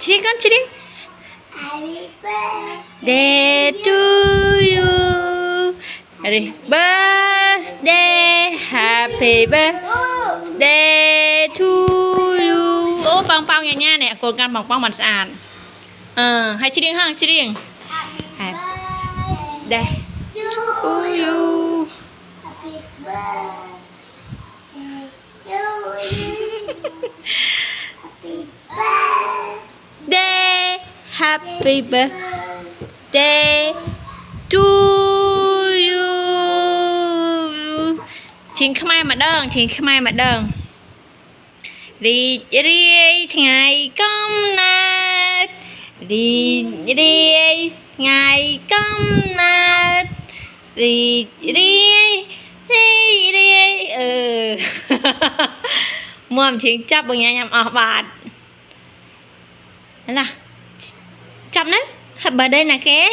Chiri con chiri. Happy Day to you. Happy birthday. Happy birthday to you. Ô bong bong nha nè, cột gan bong bong mình sàn. Hay chiri ha, chiri. Happy birthday to you. Happy birthday to you. Happy Happy birthday. birthday to you. Chính khai mà đơn, chính khai mà đơn. Đi đi ngày công nát. Đi đi ngày công nát. Đi đi đi đi Mua chính chấp bằng nhà nhằm ở bạt. Đấy là chậm đấy. Happy birthday nè ké.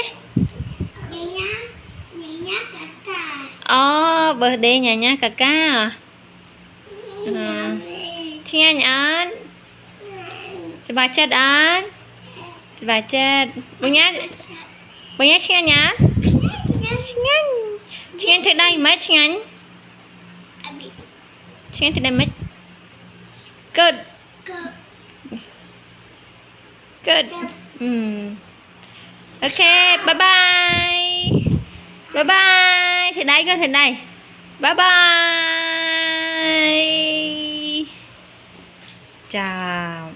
Nhá kakak. Birthday nhà kakak. Chia nhá. Coba chat an. Coba chat. Punya chia nhá. Chia từ đây mấy chia. Chia từ đây mấy. Good. Good. Ok, bye bye. Bye bye. Thì đây, thì đây. Bye bye. Chào.